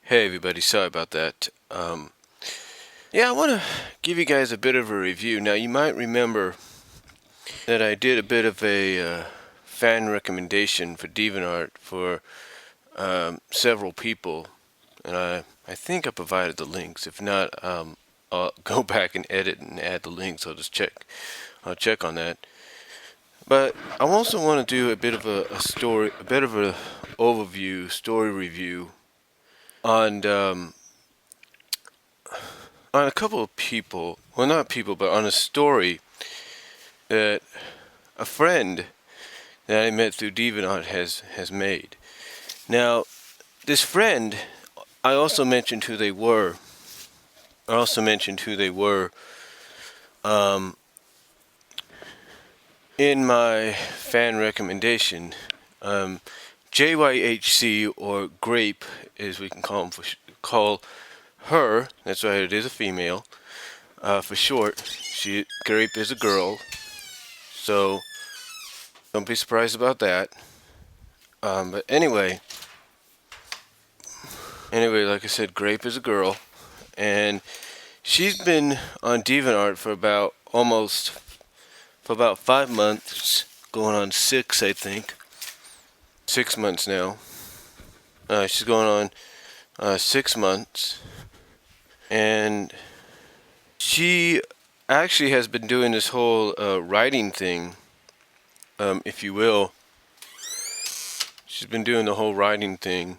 Hey everybody, sorry about that. Yeah, I want to give you guys a bit of a review. Now, you might remember that I did a bit of a fan recommendation for Deviantart for several people, and I think I provided the links. If not, I'll go back and edit and add the links. I'll check on that. But I also want to do a bit of a story, a bit of a overview, story review on a couple of people, well, not people, but on a story that a friend that I met through Deviantart has made. Now, this friend, I also mentioned who they were. Um, in my fan recommendation. JYHC, or Grape, as we can call her. That's right, it is a female. For short, Grape is a girl. So don't be surprised about that. But anyway, like I said, Grape is a girl, and she's been on Deviantart for about 5 months, going on 6, I think. 6 months now. She's going on 6 months, and she actually has been doing this whole writing thing, if you will. She's been doing the whole writing thing.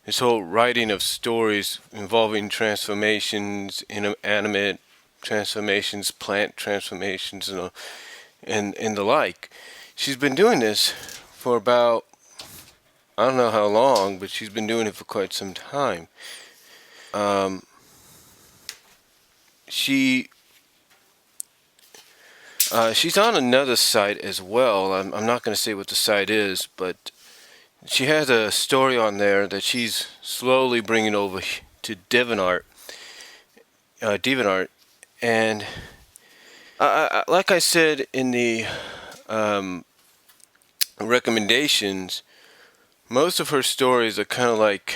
This whole writing of stories involving transformations, inanimate transformations, plant transformations, and the like. She's been doing this for about, I don't know how long, but she's been doing it for quite some time. She's on another site as well. I'm not going to say what the site is, but she has a story on there that she's slowly bringing over to Deviantart, and like I said in the recommendations, most of her stories are kind of like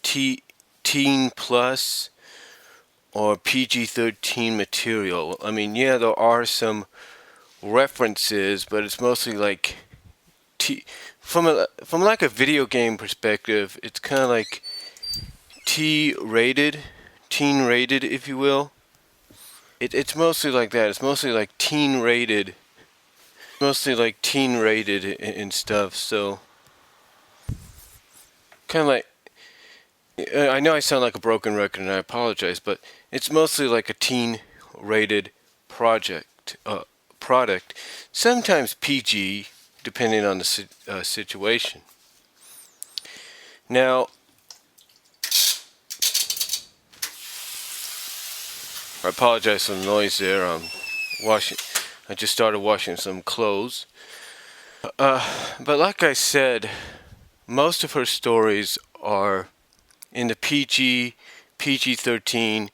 teen plus or PG-13 material. I mean, yeah, there are some references, but it's mostly like from like a video game perspective, it's kind of like teen rated, if you will. It's mostly like that. It's mostly like teen rated, and stuff. So kind of like, I know I sound like a broken record, and I apologize, but it's mostly like a teen rated product, sometimes PG, depending on the situation. Now, I apologize for the noise there. I just started washing some clothes. But like I said, most of her stories are in the PG-13,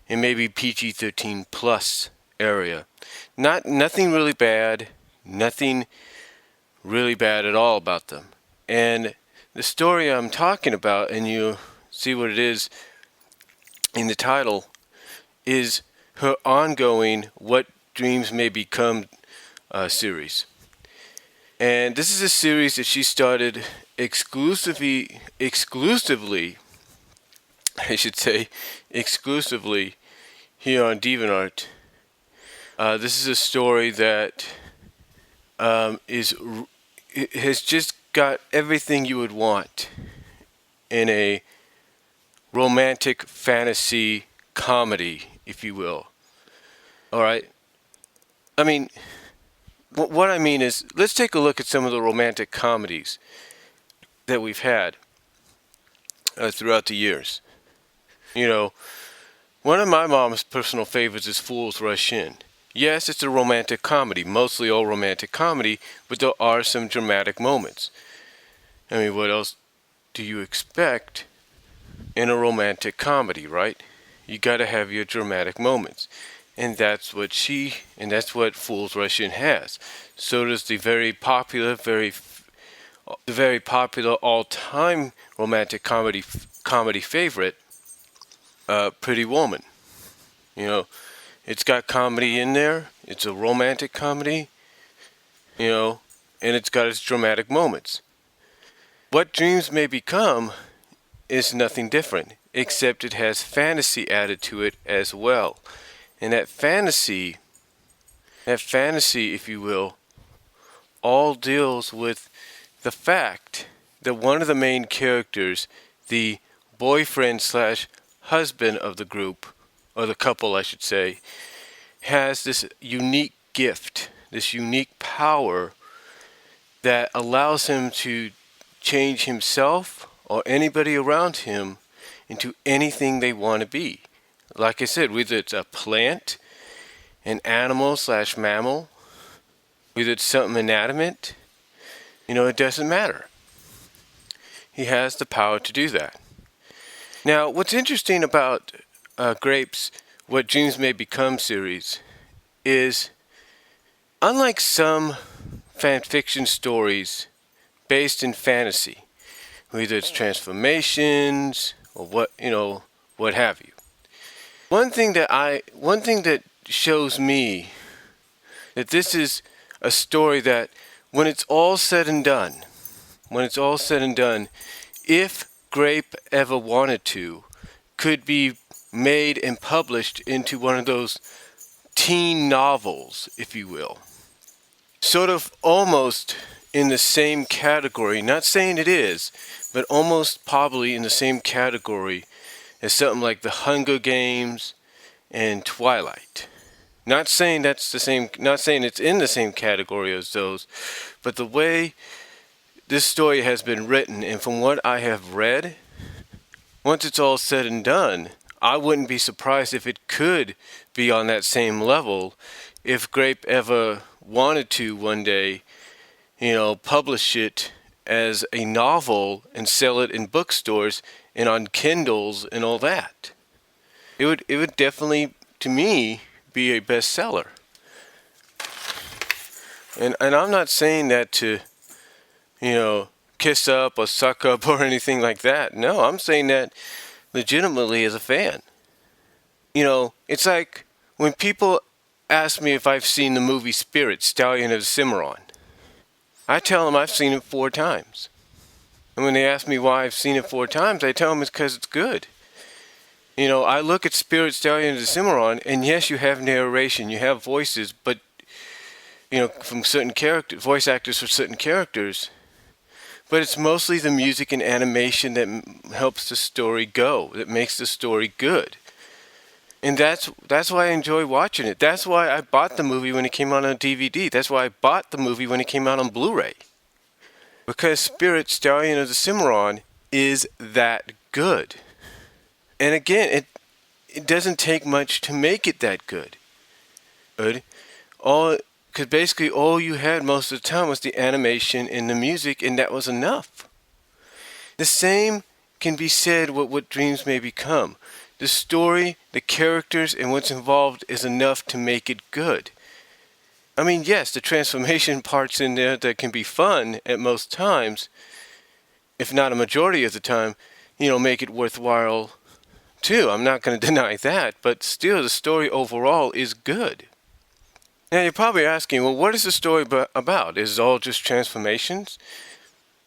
and maybe PG-13 plus area. Nothing really bad at all about them. And the story I'm talking about, and you see what it is in the title, is her ongoing What Dreams May Become series. And this is a series that she started exclusively, I should say, exclusively here on Deviantart. This is a story that has just got everything you would want in a romantic fantasy comedy, if you will. All right. I mean, what I mean is, let's take a look at some of the romantic comedies that we've had throughout the years. You know, one of my mom's personal favorites is Fools Rush In. Yes, it's a romantic comedy, mostly all romantic comedy, but there are some dramatic moments. I mean, what else do you expect in a romantic comedy, right? You gotta have your dramatic moments. And that's what Fools Rush In has. So does the very popular all-time romantic comedy comedy favorite, Pretty Woman. You know, it's got comedy in there. It's a romantic comedy, you know, and it's got its dramatic moments. What Dreams May Become is nothing different, except it has fantasy added to it as well. And that fantasy, if you will, all deals with the fact that one of the main characters, the boyfriend slash husband of the group, or the couple, I should say, has this unique gift, this unique power that allows him to change himself or anybody around him into anything they want to be. Like I said, whether it's a plant, an animal slash mammal, whether it's something inanimate, it doesn't matter. He has the power to do that. Now, what's interesting about Grape's What Dreams May Become series is, unlike some fan fiction stories based in fantasy, whether it's transformations or what have you. One thing that shows me that this is a story that when it's all said and done, if Grape ever wanted to, could be made and published into one of those teen novels, if you will. Sort of almost in the same category, not saying it is, but almost probably in the same category as something like The Hunger Games and Twilight. Not saying it's in the same category as those, but the way this story has been written, and from what I have read, once it's all said and done, I wouldn't be surprised if it could be on that same level if Grape ever wanted to one day, publish it as a novel and sell it in bookstores and on Kindles and all that. It would definitely, to me, be a bestseller. And I'm not saying that to, kiss up or suck up or anything like that. No, I'm saying that legitimately as a fan. It's like when people ask me if I've seen the movie Spirit, Stallion of Cimarron. I tell them I've seen it 4 times. And when they ask me why I've seen it 4 times, I tell them it's because it's good. I look at Spirit, Stallion of Cimarron, and yes, you have narration, you have voices, but, from certain characters, voice actors for certain characters, but it's mostly the music and animation that helps the story go, that makes the story good. And that's why I enjoy watching it. That's why I bought the movie when it came out on DVD. That's why I bought the movie when it came out on Blu-ray. Because Spirit, Stallion of the Cimarron is that good. And again, it doesn't take much to make it that good. Because basically all you had most of the time was the animation and the music, and that was enough. The same can be said with What Dreams May Become. The story, the characters, and what's involved is enough to make it good. I mean, yes, the transformation parts in there that can be fun at most times, if not a majority of the time, make it worthwhile too. I'm not going to deny that, but still the story overall is good. Now you're probably asking, well, what is the story about? Is it all just transformations?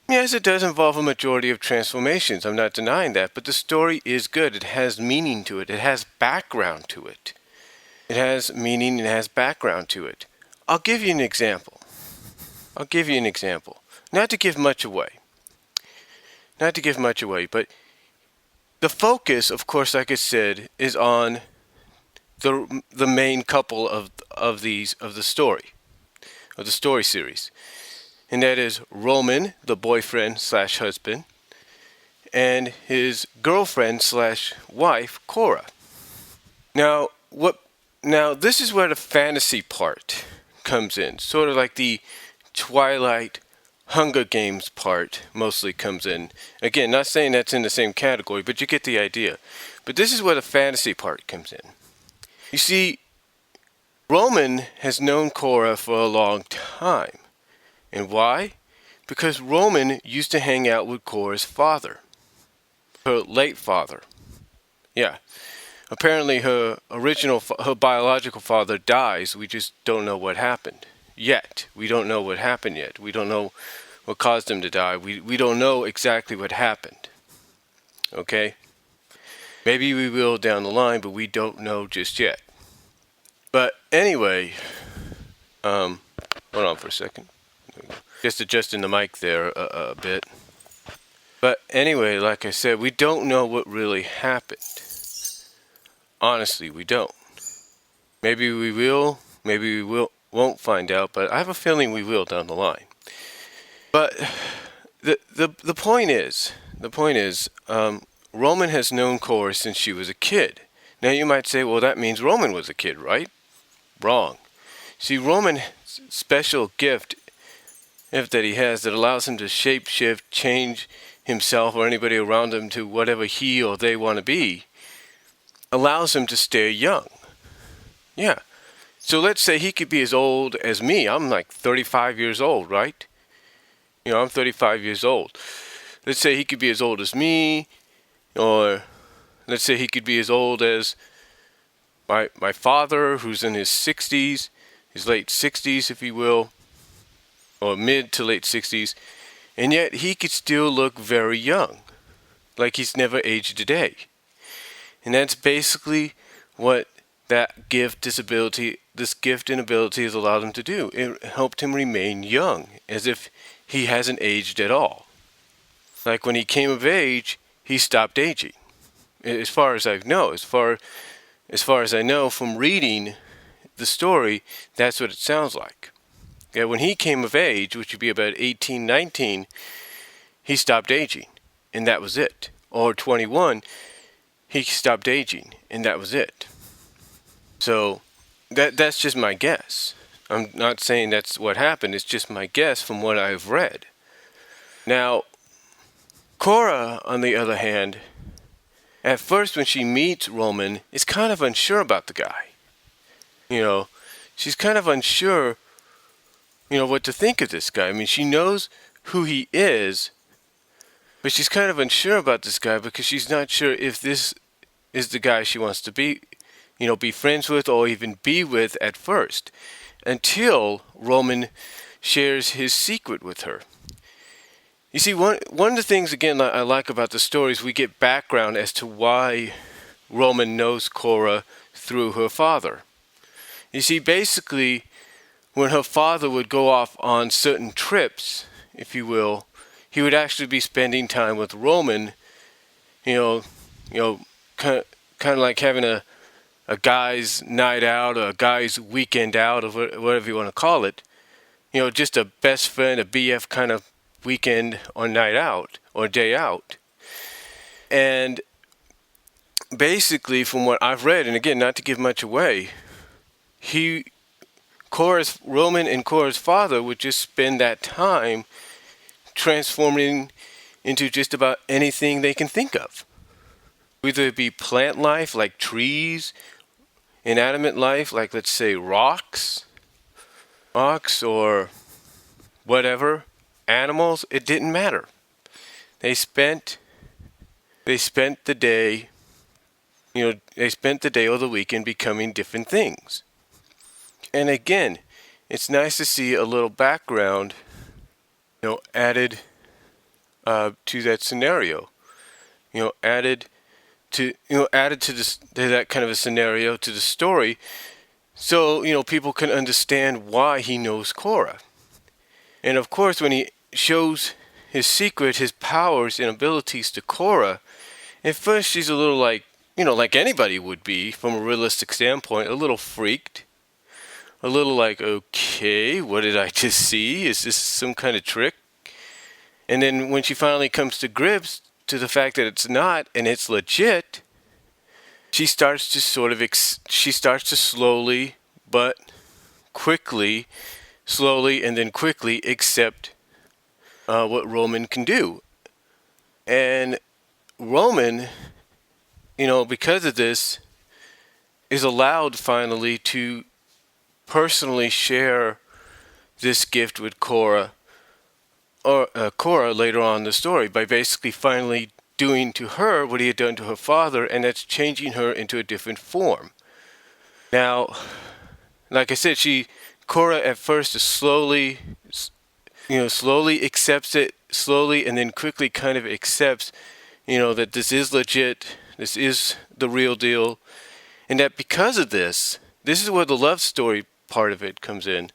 Yes, it does involve a majority of transformations. I'm not denying that, but the story is good. It has meaning to it. It has background to it. It has meaning and has background to it. I'll give you an example. Not to give much away, but the focus, of course, like I said, is on the main couple of the story series. And that is Roman, the boyfriend slash husband, and his girlfriend slash wife, Cora. Now this is where the fantasy part comes in. Sort of like the Twilight Hunger Games part mostly comes in. Again, not saying that's in the same category, but you get the idea. But this is where the fantasy part comes in. You see, Roman has known Cora for a long time. And why? Because Roman used to hang out with Cora's father. her late father. Yeah. Apparently her biological father dies. We just don't know what happened yet. We don't know what happened yet. We don't know what caused him to die. We don't know exactly what happened. Okay? Maybe we will down the line, but we don't know just yet. But anyway, hold on for a second. Just adjusting the mic there a bit. But anyway, like I said, we don't know what really happened. Honestly, we don't. Maybe we will, won't find out, but I have a feeling we will down the line. But the point is, Roman has known Cora since she was a kid. Now you might say, well, that means Roman was a kid, right? Wrong. See, Roman's special gift that he has that allows him to shape-shift, change himself or anybody around him to whatever he or they want to be, allows him to stay young. Yeah. So let's say he could be as old as me. I'm like 35 years old, right? I'm 35 years old. Let's say he could be as old as me, or let's say he could be as old as my father, who's in his 60s, his late 60s, if you will, or mid to late 60s, and yet he could still look very young, like he's never aged a day. And that's basically what that this gift and ability has allowed him to do. It helped him remain young, as if he hasn't aged at all. Like when he came of age, he stopped aging. As far as I know, as far as I know from reading the story, that's what it sounds like. Yeah, when he came of age, which would be about 18, 19, he stopped aging, and that was it. Or 21, he stopped aging, and that was it. So that's just my guess. I'm not saying that's what happened. It's just my guess from what I've read. Now, Cora, on the other hand, at first when she meets Roman, is kind of unsure about the guy. She's kind of unsure, what to think of this guy. I mean, she knows who he is, but she's kind of unsure about this guy because she's not sure if this is the guy she wants to be friends with or even be with at first, until Roman shares his secret with her. You see, one of the things, again, I like about the stories, we get background as to why Roman knows Cora through her father. You see, basically, when her father would go off on certain trips, if you will, he would actually be spending time with Roman, kind of like having a guy's night out or a guy's weekend out or whatever you want to call it. Just a best friend, a BF kind of weekend or night out or day out. And basically from what I've read, and again, not to give much away, Roman and Cora's father would just spend that time transforming into just about anything they can think of. Whether it be plant life like trees, inanimate life like, let's say, rocks or whatever, animals, it didn't matter. They spent the day, they spent the day or the weekend becoming different things. And again, it's nice to see a little background, added to that scenario. Added to that kind of a scenario to the story, so people can understand why he knows Cora. And of course, when he shows his secret, his powers and abilities to Cora, at first she's a little like anybody would be from a realistic standpoint, a little freaked. A little like, okay, what did I just see? Is this some kind of trick? And then when she finally comes to grips to the fact that it's not and it's legit, she starts to slowly but quickly, and then quickly accept what Roman can do. And Roman, because of this, is allowed finally to personally share this gift with Cora later on in the story by basically finally doing to her what he had done to her father, and that's changing her into a different form. Now, like I said, Cora at first is slowly accepts it slowly, and then quickly kind of accepts, that this is legit, this is the real deal, and that because of this is where the love story part of it comes in,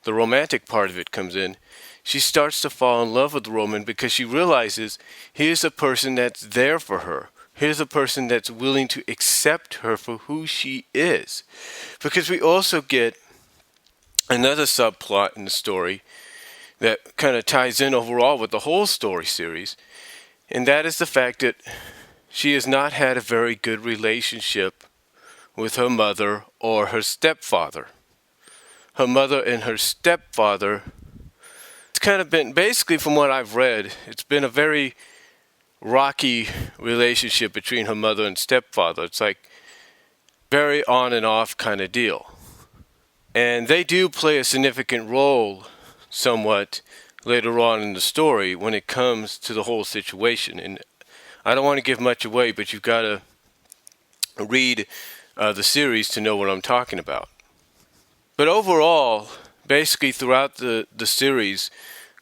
the romantic part of it comes in. She starts to fall in love with Roman because she realizes here's a person that's there for her. Here's a person that's willing to accept her for who she is. Because we also get another subplot in the story that kind of ties in overall with the whole story series, and that is the fact that she has not had a very good relationship with her mother or her stepfather. Her mother and her stepfather, it's kind of been, basically from what I've read, it's been a very rocky relationship between her mother and stepfather. It's like very on and off kind of deal. And they do play a significant role somewhat later on in the story when it comes to the whole situation. And I don't want to give much away, but you've got to read the series to know what I'm talking about. But overall, basically throughout the series,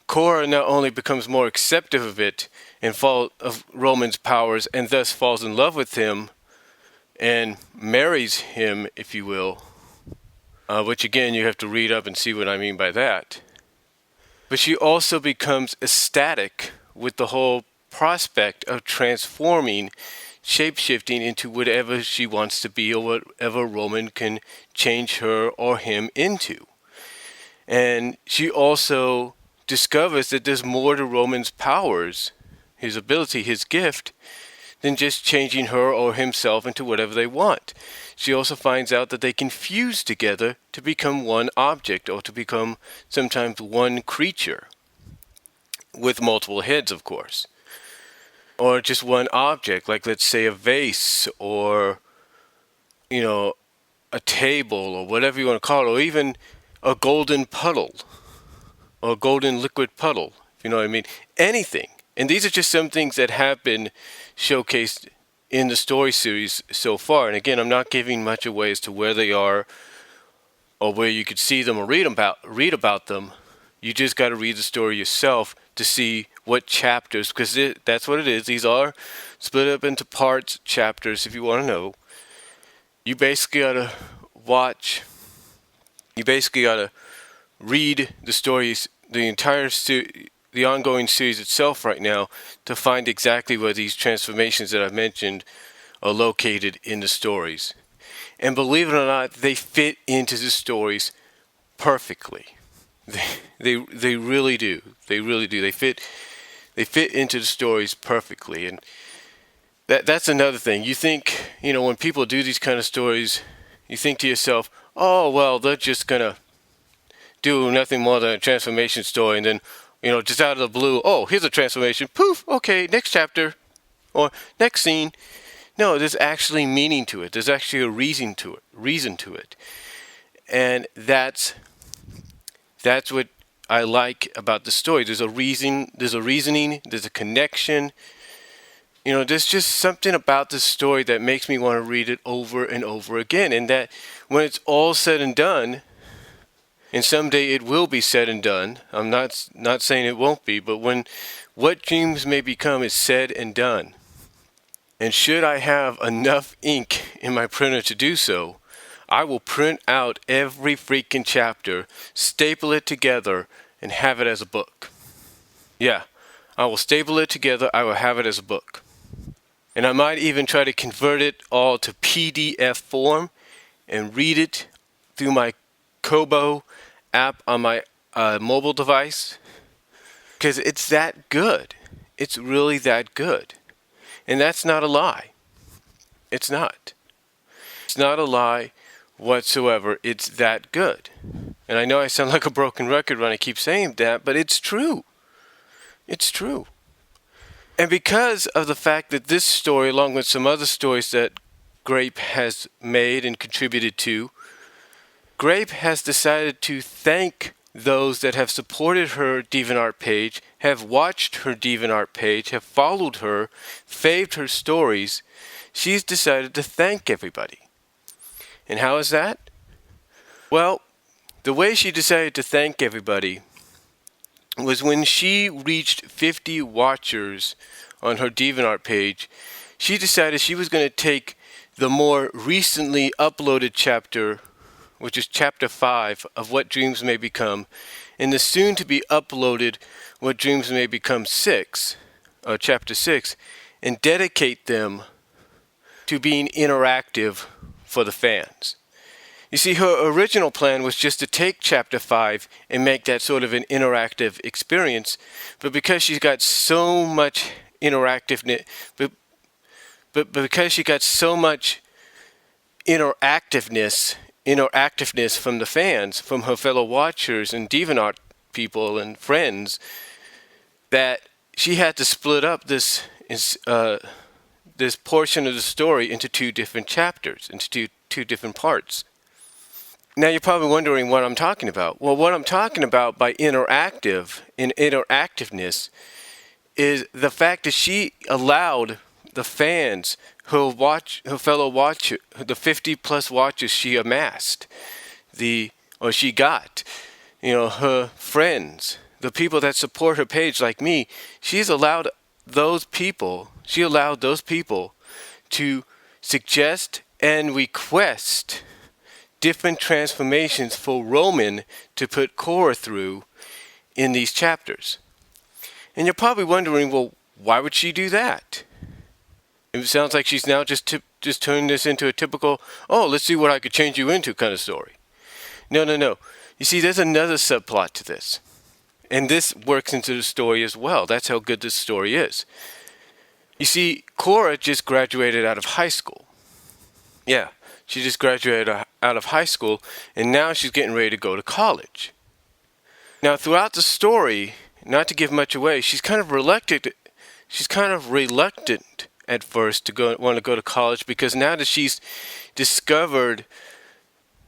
Cora not only becomes more accepting of it and of Roman's powers, and thus falls in love with him and marries him, if you will, which again you have to read up and see what I mean by that. But she also becomes ecstatic with the whole prospect of transforming, shape-shifting into whatever she wants to be, or whatever Roman can change her or him into. And she also discovers that there's more to Roman's powers, his ability, his gift, than just changing her or himself into whatever they want. She also finds out that they can fuse together to become one object, or to become sometimes one creature, with multiple heads, of course. Or just one object, like let's say a vase, or, a table, or whatever you want to call it, or even a golden puddle, or a golden liquid puddle, if you know what I mean. Anything. And these are just some things that have been showcased in the story series so far. And again, I'm not giving much away as to where they are, or where you could see them or read about them. You just got to read the story yourself to see what chapters, because that's what it is. These are split up into parts, chapters, if you want to know. You basically got to read the stories, the ongoing series itself right now, to find exactly where these transformations that I've mentioned are located in the stories. And believe it or not, they fit into the stories perfectly. They really do. They really do. They fit into the stories perfectly. And that's another thing. You think, when people do these kind of stories, you think to yourself, oh, well, they're just going to do nothing more than a transformation story, and then, just out of the blue, oh, here's a transformation, poof, okay, next chapter, or next scene. No, there's actually meaning to it. There's actually a reason to it. And that's what I like about the story. There's a reasoning, there's a connection. There's just something about this story that makes me want to read it over and over again. And that when it's all said and done, and someday it will be said and done, I'm not saying it won't be, but when what dreams may become is said and done, and should I have enough ink in my printer to do so, I will print out every freaking chapter, staple it together, and have it as a book. Yeah, I will staple it together, I will have it as a book. And I might even try to convert it all to PDF form and read it through my Kobo app on my mobile device. Because it's that good. It's really that good. And that's not a lie. It's not. It's not a lie whatsoever. It's that good. And I know I sound like a broken record when I keep saying that, but it's true. It's true. And because of the fact that this story, along with some other stories that Grape has made and contributed to, Grape has decided to thank those that have supported her Deviantart page, have watched her Deviantart page, have followed her, faved her stories, she's decided to thank everybody. And how is that? Well, the way she decided to thank everybody was when she reached 50 watchers on her Deviantart page, she decided she was going to take the more recently uploaded chapter, which is chapter 5 of What Dreams May Become, and the soon to be uploaded What Dreams May Become 6, or chapter 6, and dedicate them to being interactive for the fans. You see, her original plan was just to take chapter 5 and make that sort of an interactive experience, but because she's got so much interactiveness, but because she got so much interactiveness from the fans, from her fellow watchers and Deviantart people and friends, that she had to split up this portion of the story into two different chapters, into two different parts. Now you're probably wondering what I'm talking about. Well, what I'm talking about by interactiveness is the fact that she allowed the fans, her fellow watcher, the 50 plus watchers she amassed, she got, her friends, the people that support her page like me, she allowed those people to suggest and request different transformations for Roman to put Cora through in these chapters. And you're probably wondering, well, why would she do that? It sounds like she's now just turning this into a typical, let's see what I could change you into kind of story. No. You see, there's another subplot to this. And this works into the story as well. That's how good this story is. You see, Cora just graduated out of high school. Yeah, she just graduated out of high school, and now she's getting ready to go to college. Now, throughout the story, not to give much away, she's kind of reluctant at first to want to go to college, because now that she's discovered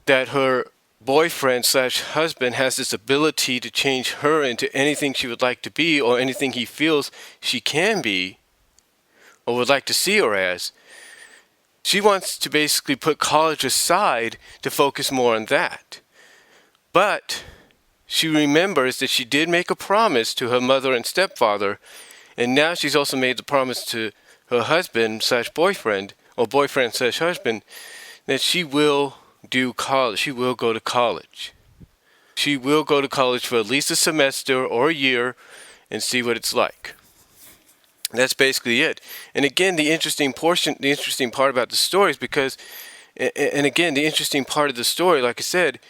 that her boyfriend/husband has this ability to change her into anything she would like to be, or anything he feels she can be or would like to see her as, she wants to basically put college aside to focus more on that. But she remembers that she did make a promise to her mother and stepfather, and now she's also made the promise to her husband/boyfriend, or boyfriend/husband, that she will do college. She will go to college. She will go to college for at least a semester or a year and see what it's like. That's basically it. And again, the interesting part about the story is because, and again, the interesting part of the story, like I said,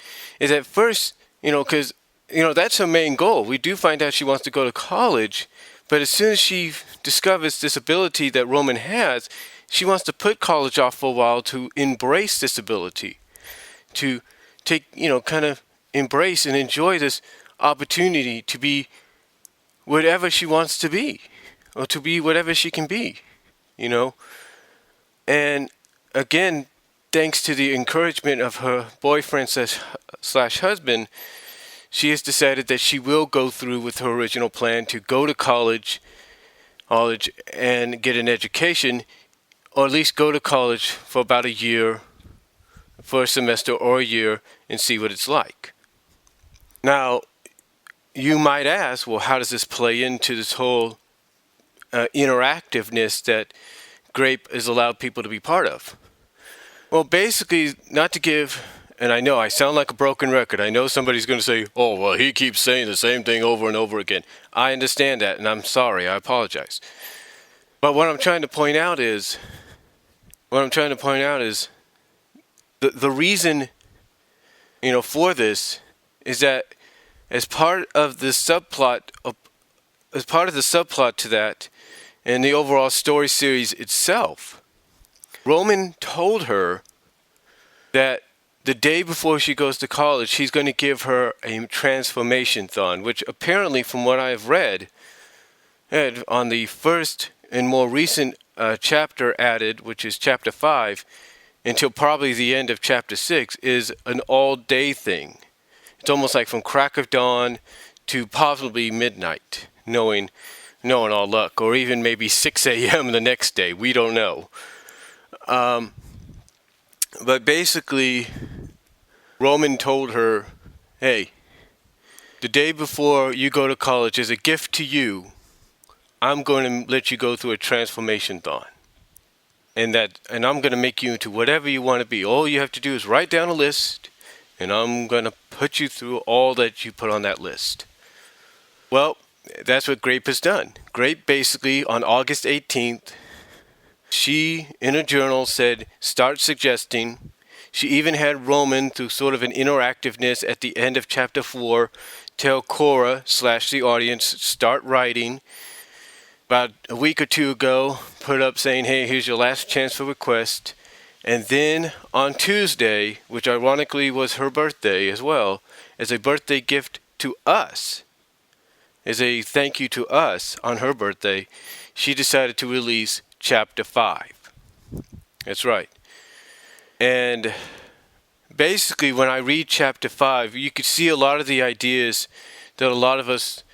is at first, because, that's her main goal. We do find out she wants to go to college, but as soon as she discovers this ability that Roman has, she wants to put college off for a while to embrace this ability, to take, kind of embrace and enjoy this opportunity to be whatever she wants to be, or to be whatever she can be, And again, thanks to the encouragement of her boyfriend/husband, she has decided that she will go through with her original plan to go to college and get an education, or at least go to college for about a year, for a semester or a year, and see what it's like. Now, you might ask, well, how does this play into this whole interactiveness that Grape has allowed people to be part of? Well, basically, not to give, and I know I sound like a broken record. I know somebody's going to say, well, he keeps saying the same thing over and over again. I understand that, and I'm sorry. I apologize. But what I'm trying to point out is the reason, for this is that as part of the subplot to that, and the overall story series itself, Roman told her that the day before she goes to college, he's going to give her a transformation-thon, which apparently, from what I've read on the first and more recent chapter added, which is chapter 5, until probably the end of chapter 6, is an all-day thing. It's almost like from crack of dawn to possibly midnight, knowing all luck, or even maybe 6 a.m. the next day. We don't know. But basically, Roman told her, hey, the day before you go to college, as a gift to you, I'm going to let you go through a transformation thon. And I'm going to make you into whatever you want to be. All you have to do is write down a list, and I'm going to put you through all that you put on that list. Well, that's what Grape has done. Grape basically, on August 18th, she, in a journal, said, start suggesting. She even had Roman, through sort of an interactiveness at the end of chapter 4, tell Cora / the audience, start writing. About a week or two ago, put up saying, hey, here's your last chance for request. And then on Tuesday, which ironically was her birthday as well, as a birthday gift to us, as a thank you to us on her birthday, she decided to release chapter 5. That's right. And basically, when I read chapter 5, you could see a lot of the ideas that a lot of us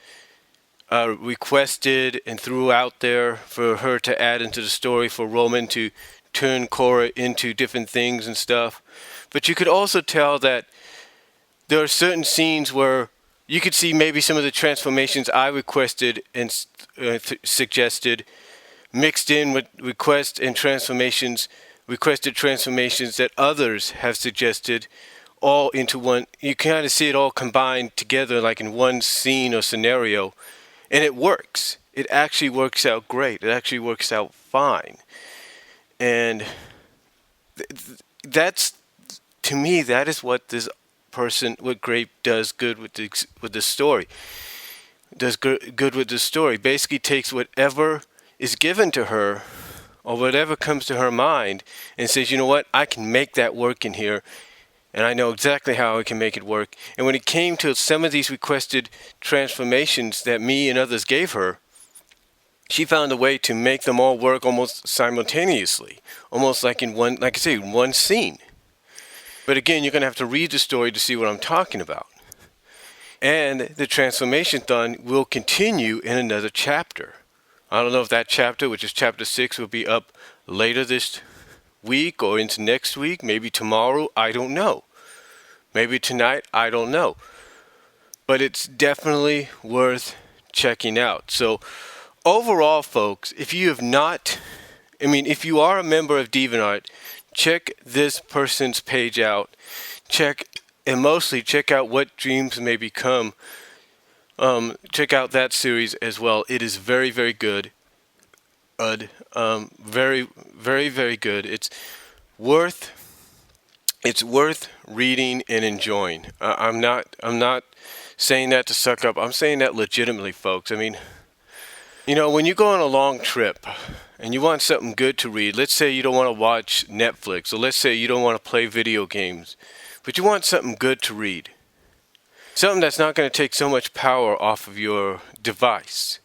requested and threw out there for her to add into the story, for Roman to turn Cora into different things and stuff. But you could also tell that there are certain scenes where you could see maybe some of the transformations I requested and suggested mixed in with requested transformations that others have suggested, all into one. You kind of see it all combined together like in one scene or scenario. And it works. It actually works out great. It actually works out fine. And that's, to me, that is what this person, what Grape does good with the story. Does good with the story. Basically takes whatever is given to her, or whatever comes to her mind, and says, you know what, I can make that work in here. And I know exactly how I can make it work. And when it came to some of these requested transformations that me and others gave her, she found a way to make them all work almost simultaneously. Almost like in one, like I say, one scene. But again, you're going to have to read the story to see what I'm talking about. And the transformation thon will continue in another chapter. I don't know if that chapter, which is chapter 6, will be up later this week or into next week, maybe tomorrow, I don't know. Maybe tonight, I don't know. But it's definitely worth checking out. So overall, folks, if you have not, if you are a member of Deviantart, check this person's page out. Mostly check out What Dreams May Become. Check out that series as well. It is very, very good. Very, very, very good. It's worth reading and enjoying. I'm not saying that to suck up. I'm saying that legitimately, folks. When you go on a long trip and you want something good to read, let's say you don't want to watch Netflix, or let's say you don't want to play video games, but you want something good to read. Something that's not going to take so much power off of your device,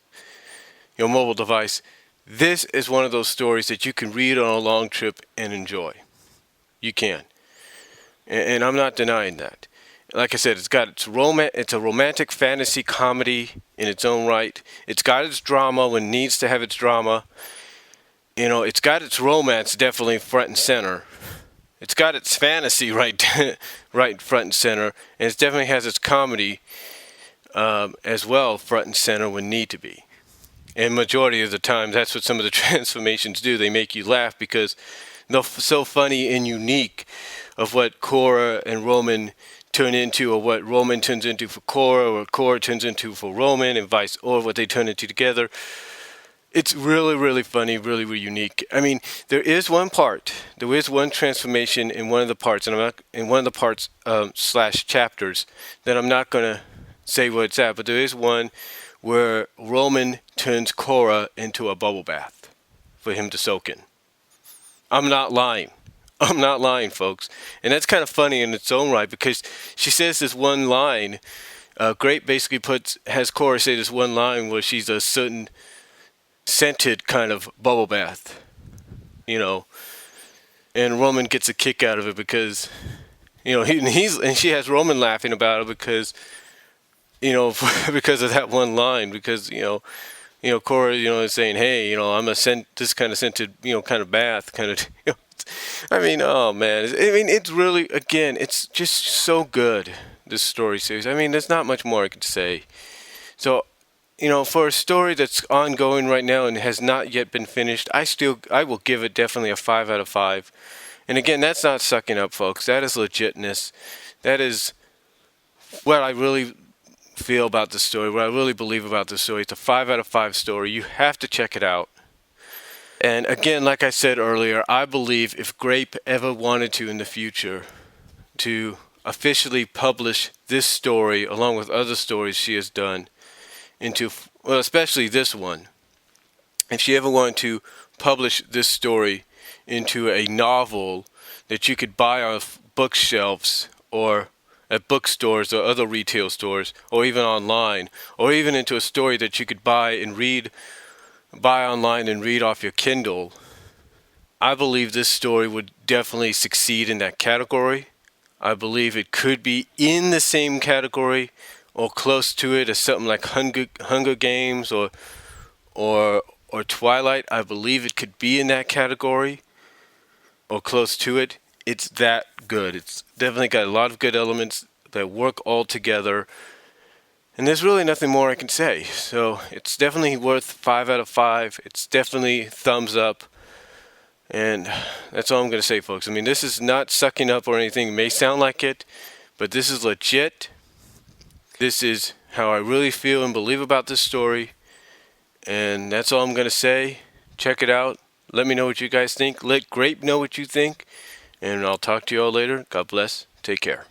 your mobile device. This is one of those stories that you can read on a long trip and enjoy. You can. And I'm not denying that. Like I said, it's a romantic fantasy comedy in its own right. It's got its drama when it needs to have its drama. It's got its romance definitely front and center. It's got its fantasy right front and center. And it definitely has its comedy as well front and center when need to be. And majority of the time, that's what some of the transformations do. They make you laugh because they're so funny and unique of what Cora and Roman turn into, or what Roman turns into for Cora, or what Cora turns into for Roman, and vice, or what they turn into together. It's really, really funny, really, really unique. There is one transformation in one of the parts, / chapters, that I'm not going to say what it's at, but there is one where Roman turns Cora into a bubble bath for him to soak in. I'm not lying. I'm not lying, folks. And that's kind of funny in its own right, because she says this one line. Grape basically has Cora say this one line where she's a certain scented kind of bubble bath, And Roman gets a kick out of it because, and she has Roman laughing about it because, because of that one line, because, Cora, is saying, hey, I'm a this kind of scented, kind of bath, kind of, I mean, oh man, it's really, again, it's just so good, this story series. I mean, there's not much more I could say. So, for a story that's ongoing right now and has not yet been finished, I will give it definitely a 5 out of 5. And again, that's not sucking up, folks. That is legitness. That is what I really feel about the story, what I really believe about the story. It's a 5 out of 5 story. You have to check it out. And again, like I said earlier, I believe if Grape ever wanted to in the future to officially publish this story along with other stories she has done into, well, especially this one, if she ever wanted to publish this story into a novel that you could buy off bookshelves or at bookstores or other retail stores or even online, or even into a story that you could buy online and read off your Kindle, I believe this story would definitely succeed in that category. I believe it could be in the same category or close to it as something like Hunger Games or Twilight. I believe it could be in that category or close to it. It's that good. It's definitely got a lot of good elements that work all together. And there's really nothing more I can say. So it's definitely worth 5 out of 5. It's definitely thumbs up. And that's all I'm going to say, folks. I mean, this is not sucking up or anything. It may sound like it, but this is legit. This is how I really feel and believe about this story. And that's all I'm going to say. Check it out. Let me know what you guys think. Let Grape know what you think. And I'll talk to you all later. God bless. Take care.